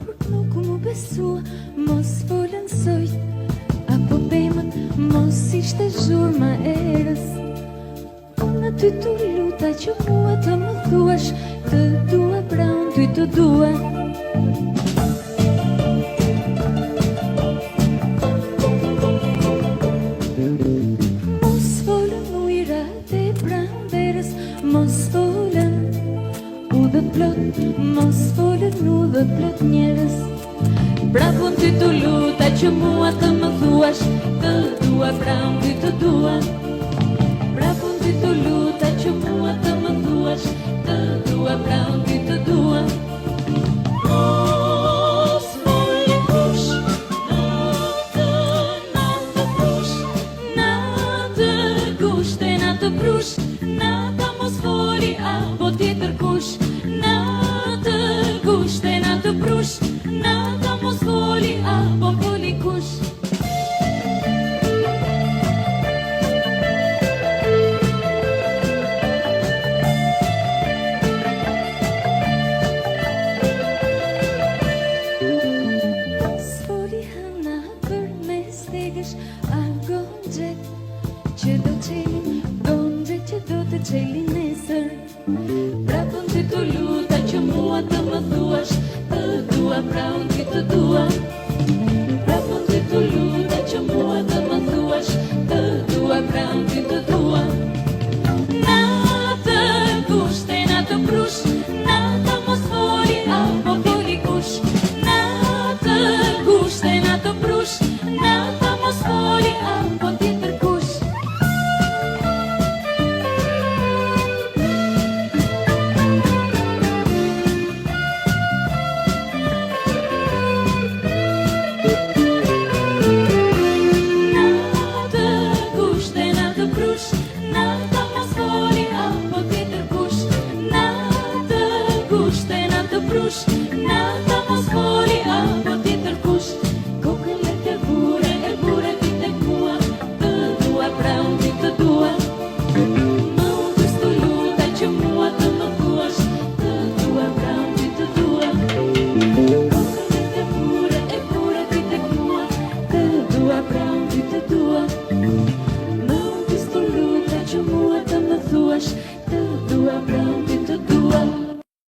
Por nuk mu besua, mos folën sojt, apo bemët, mos ishte zhurma erës. Unë ty të luta që mua të më thuash, të dua pra unë ty të dua. Mos folën ujrat e pranderës, mos folën u dhe plot, mos folën u dhe plot njerës. Bravo ty të luta që mua të më thuash, të dua pra unë ty të dua. Bravo ty të luta që mua të më thuash, të dua pra unë ty të dua. Mos folë kush, natë prush, natë kushte, natë prush, nata mos foli apo tjetër kush. Natë kushte, natë prush, nata mos foli apo foli kush. S'foli hëna për me stegësh, a gonxhet që do qeli, gonxhet që do të qeli nesër. Bravo ty të luta që mua të më thuash, të dua pra unë ty të dua. Bravo ty të luta që mua të më thuash, të dua pra unë ty të dua. Natë kushte, natë prush, nata mos foli apo foli kush. Natë kushte, natë prush, nata mos foli apo tjetër kush. Natë kushte, natë prush, nata mos foli apo tjetër kush. Natë kushte, natë prush, nata mos foli apo